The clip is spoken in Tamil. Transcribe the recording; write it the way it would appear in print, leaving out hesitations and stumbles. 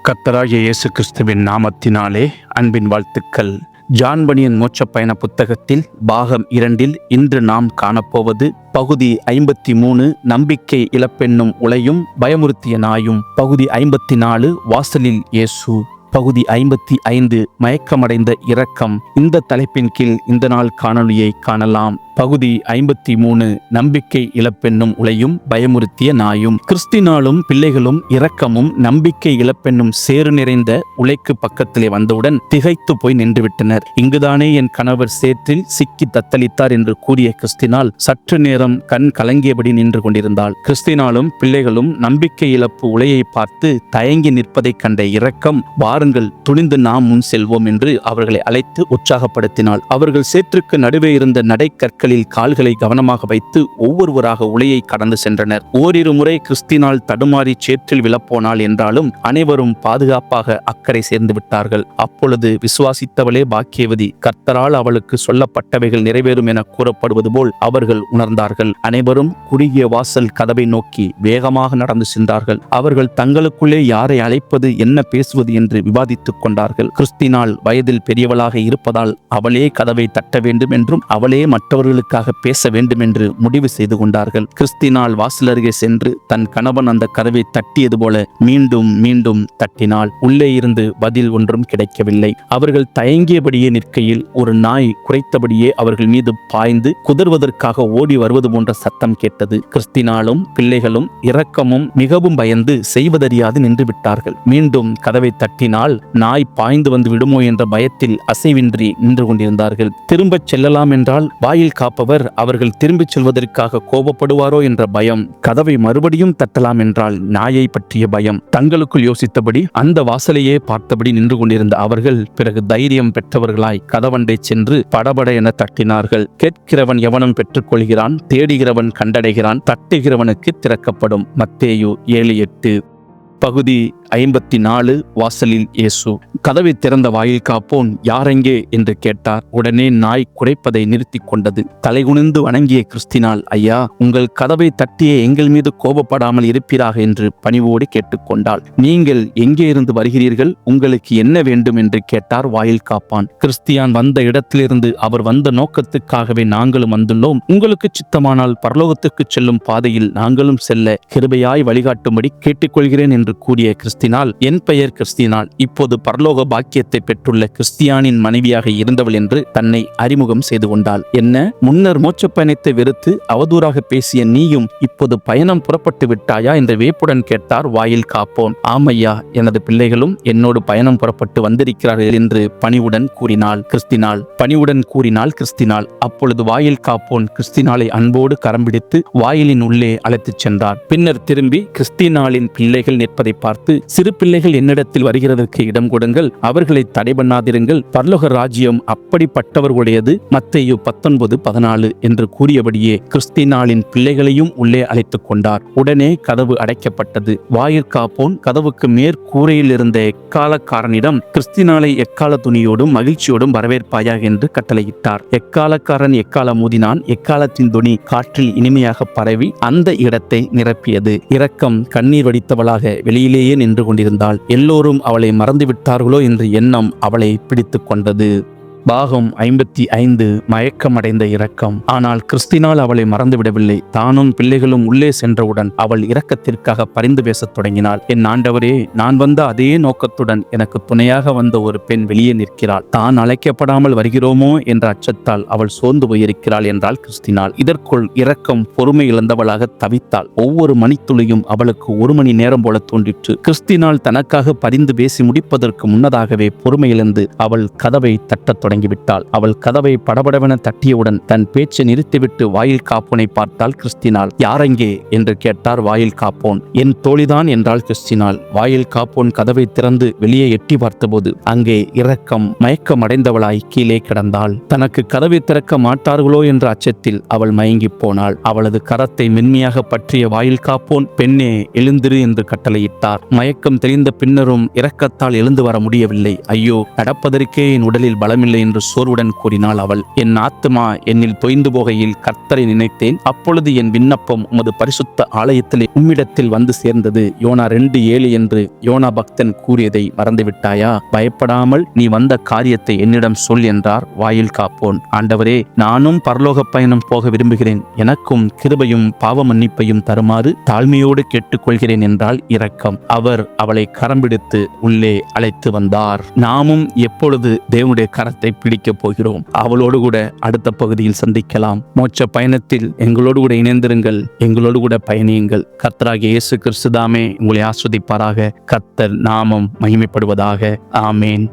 கர்த்தராகிய இயேசு கிறிஸ்துவின் நாமத்தினாலே அன்பின் வாழ்த்துக்கள். ஜான் பனியன் மோட்ச பயண புத்தகத்தில் பாகம் 2 இன்று நாம் காணப்போவது பகுதி 53 நம்பிக்கை இழப்பென்னும் உளையும் பயமுறுத்திய நாயும், பகுதி 54 வாசலில் இயேசு, பகுதி 55 மயக்கமடைந்த இரக்கம். இந்த தலைப்பின் கீழ் இந்த நாள் காணொளியை காணலாம். பகுதி 53 நம்பிக்கை இழப்பென்னும் உளையும் பயமுறுத்திய நாயும். கிறிஸ்தினாலும் பிள்ளைகளும் இரக்கமும் நம்பிக்கை இழப்பென்னும் சேறு நிறைந்த உலைக்கு பக்கத்திலே வந்தவுடன் திகைத்து போய் நின்றுவிட்டனர். இங்குதானே என் கணவர் சேற்றில் சிக்கி தத்தளித்தார் என்று கூறிய கிறிஸ்தினால் சற்று நேரம் கண் கலங்கியபடி நின்று கொண்டிருந்தாள். கிறிஸ்தினாலும் பிள்ளைகளும் நம்பிக்கை இழப்பு உலையை பார்த்து தயங்கி நிற்பதை கண்ட இரக்கம், வாருங்கள், துணிந்து நாம் முன் செல்வோம் என்று அவர்களை அழைத்து உற்சாகப்படுத்தினாள். அவர்கள் சேற்றுக்கு நடுவே இருந்த நடைக்கற்களில் கால்களை கவனமாக வைத்து ஒவ்வொருவராக உலையை கடந்து சென்றனர். ஓரிரு முறை கிறிஸ்தினால் தடுமாறி சேற்றில் விழப்போனாள் என்றாலும் அனைவரும் பாதுகாப்பாக அக்கறை சேர்ந்து விட்டார்கள். அப்பொழுது விசுவாசித்தவளே பாக்கியவதி, கர்த்தரால் அவளுக்கு சொல்லப்பட்டவைகள் நிறைவேறும் என கூறப்படுவது போல் அவர்கள் உணர்ந்தார்கள். அனைவரும் குறுகிய வாசல் கதவை நோக்கி வேகமாக நடந்து சென்றார்கள். அவர்கள் தங்களுக்குள்ளே யாரை அழைப்பது, என்ன பேசுவது என்று விவாதித்துக் கொண்டார்கள். கிறிஸ்தினால் வயதில் பெரியவளாக இருப்பதால் அவளே கதவை தட்ட வேண்டும் என்றும் அவளே மற்றவர்களுக்காக பேச வேண்டும் என்று முடிவு செய்து கொண்டார்கள். கிறிஸ்தினால் வாசல் அருகே சென்று தன் கணவன் அந்த கதவை தட்டியது போல மீண்டும் மீண்டும் தட்டினாள். உள்ளே இருந்து பதில் ஒன்றும் கிடைக்கவில்லை. அவர்கள் தயங்கியபடியே நிற்கையில் ஒரு நாய் குறைத்தபடியே அவர்கள் மீது பாய்ந்து குதறுவதற்காக ஓடி வருவது போன்ற சத்தம் கேட்டது. கிறிஸ்தினாலும் பிள்ளைகளும் இரக்கமும் மிகவும் பயந்து செய்வதறியாது நின்று விட்டார்கள். மீண்டும் கதவை தட்டினால் நாய் பாய்ந்து வந்து விடுமோ என்ற பயத்தில் அசைவின்றி நின்று கொண்டிருந்தார்கள். திரும்பச் செல்லலாம் என்றால் வாயில் காப்பவர் அவர்கள் திரும்பிச் செல்வதற்காக கோபப்படுவாரோ என்ற பயம், கதவை மறுபடியும் தட்டலாம் என்றால் நாயை பற்றிய பயம். தங்களுக்குள் யோசித்தபடி அந்த வாசலையே பார்த்தபடி நின்று கொண்டிருந்த அவர்கள் பிறகு தைரியம் பெற்றவர்களாய் கதவண்டை சென்று படபட என தட்டினார்கள். கேட்கிறவன் எவனும் பெற்றுக்கொள்கிறான், தேடுகிறவன் கண்டடைகிறான், தட்டுகிறவனுக்கு திறக்கப்படும். மத்தேயு 7:8. பகுதி 54 வாசலில் இயேசு. கதவை திறந்த வாயில் காப்போன், யாரெங்கே என்று கேட்டார். உடனே நாய் குறைப்பதை நிறுத்தி கொண்டது. தலைகுனிந்து வணங்கிய கிறிஸ்தினால், ஐயா, உங்கள் கதவை தட்டிய எங்கள் மீது கோபப்படாமல் இருப்பீராக என்று பணிவோடு கேட்டுக்கொண்டாள். நீங்கள் எங்கே இருந்து வருகிறீர்கள், உங்களுக்கு என்ன வேண்டும் என்று கேட்டார் வாயில் காப்பான். கிறிஸ்தியான் வந்த இடத்திலிருந்து அவர் வந்த நோக்கத்துக்காகவே நாங்களும் வந்துள்ளோம். உங்களுக்கு சித்தமானால் பரலோகத்துக்கு செல்லும் பாதையில் நாங்களும் செல்ல கிருபையாய் வழிகாட்டும்படி கேட்டுக்கொள்கிறேன் என்று கூறிய கிறிஸ்தினால், என் பெயர் கிறிஸ்தினால், இப்போது பரலோக பாக்கியத்தை பெற்றுள்ள கிறிஸ்தியானின் மனைவியாக இருந்தவள் என்று தன்னை அறிமுகம் செய்து கொண்டாள். என்ன, முன்னர் மோட்ச பயணத்தை வெறுத்து அவதூறாக பேசிய நீயும் இப்போது பயணம் புறப்பட்டு விட்டாயா என்று வியப்புடன் கேட்டார் வாயில் காப்போன். ஆமையா, எனது பிள்ளைகளும் என்னோடு பயணம் புறப்பட்டு வந்திருக்கிறார்கள் என்று பணிவுடன் கூறினாள் கிறிஸ்தினால். அப்பொழுது வாயில் காப்போன் கிறிஸ்தினாலை அன்போடு கரம் பிடித்து வாயிலின் உள்ளே அழைத்துச் சென்றார். பின்னர் திரும்பி கிறிஸ்தினாலின் பிள்ளைகள் நிற்பதை பார்த்து, சிறு பிள்ளைகள் என்னிடத்தில் வருகிறதற்கு இடம் கொடுங்கள், அவர்களை தடை பண்ணாதிருங்கள், பரலோக ராஜ்யம் அப்படிப்பட்டவர்களுடையது, மத்தேயு 19:14 என்று கூறியபடியே கிறிஸ்தினாலின் பிள்ளைகளையும் உள்ளே அழைத்துக் கொண்டார். உடனே கதவு அடைக்கப்பட்டது. வாயிற்காப்போன் கதவுக்கு மேற்கூரையில் இருந்த எக்காலக்காரனிடம், கிறிஸ்தினாலை எக்கால துணியோடும் மகிழ்ச்சியோடும் வரவேற்பாயாக என்று கட்டளையிட்டார். எக்காலக்காரன் எக்காலம் ஊதினான். எக்காலத்தின் துணி காற்றில் இனிமையாக பரவி அந்த இடத்தை நிரப்பியது. இரக்கம் கண்ணீர் வடித்தவளாக வெளியிலேயே நின்று கொண்டிருந்தாள். எல்லோரும் அவளை மறந்துவிட்டார்களோ என்ற எண்ணம் அவளை பிடித்து கொண்டது. பாகம் 55 மயக்கமடைந்த இரக்கம். ஆனால் கிறிஸ்தினால் அவளை மறந்துவிடவில்லை. தானும் பிள்ளைகளும் உள்ளே சென்றவுடன் அவள் இரக்கத்திற்காக பரிந்து பேசத் தொடங்கினாள். என் ஆண்டவரே, நான் வந்த அதே நோக்கத்துடன் எனக்கு துணையாக வந்த ஒரு பெண் வெளியே நிற்கிறாள். தான் அழைக்கப்படாமல் வருகிறோமோ என்ற அச்சத்தால் அவள் சோர்ந்து போயிருக்கிறாள் என்றாள் கிறிஸ்தினால். இதற்குள் இரக்கம் பொறுமை இழந்தவளாக தவித்தாள். ஒவ்வொரு மணித்துளியும் அவளுக்கு 1 மணி நேரம் போல தோன்றிற்று. கிறிஸ்தினால் தனக்காக பரிந்து பேசி முடிப்பதற்கு முன்னதாகவே பொறுமை இழந்து அவள் கதவை தட்டத் தொடங்கிவிட்டாள். அவள் கதவை படபடவென தட்டியவுடன் தன் பேச்சை நிறுத்திவிட்டு வாயில் காப்போனை பார்த்தாள் கிறிஸ்தினால். யாரெங்கே என்று கேட்டார் வாயில் காப்போன். என் தோழிதான் என்றாள் கிறிஸ்தினால். வாயில் காப்போன் கதவை திறந்து வெளியே எட்டி பார்த்தபோது அங்கே இரக்கம் மயக்கமடைந்தவளாய் கீழே கிடந்தாள். தனக்கு கதவை திறக்க மாட்டார்களோ என்ற அச்சத்தில் அவள் மயங்கி போனாள். அவளது கரத்தை மென்மையாக பற்றிய வாயில் காப்போன், பெண்ணே, எழுந்திரு என்று கட்டளையிட்டார். மயக்கம் தெளிந்த பின்னரும் இரக்கத்தால் எழுந்து வர முடியவில்லை. ஐயோ, நடப்பதற்கே என் உடலில் பலமில்லை என்று சோர்வுடன் கூறினாள் அவள். என் ஆத்துமா என்னில் தொய்ந்து போகையில் கர்த்தரை நினைத்தேன். அப்பொழுது என் விண்ணப்பம் உமது பரிசுத்த ஆலயத்திலே உம்மிடத்தில் வந்து சேர்ந்தது. யோனா 2:7 என்று யோனா பக்தன் கூறியதை மறந்துவிட்டாயா? பயப்படாமல் நீ வந்த காரியத்தை என்னிடம் சொல் என்றார் வாயில் காப்போன். ஆண்டவரே, நானும் பரலோக பயணம் போக விரும்புகிறேன். எனக்கும் கிருபையும் பாவ மன்னிப்பையும் தருமாறு தாழ்மையோடு கேட்டுக்கொள்கிறேன் என்றால் இரக்கம். அவர் அவளை கரம் பிடித்து உள்ளே அழைத்து வந்தார். நாமும் எப்பொழுது தேவனுடைய கரத்தை பிடிக்கப் போகிறோம்? அவளோடு கூட அடுத்த பகுதியில் சந்திக்கலாம். மோட்ச பயணத்தில் எங்களோடு கூட இணைந்திருங்கள், எங்களோடு கூட பயணியுங்கள். கர்த்தராகிய இயேசு கிறிஸ்து தாமே உங்களை ஆஸ்வதிப்பாராக. கர்த்தர் நாமம் மகிமைப்படுவதாக. ஆமேன்.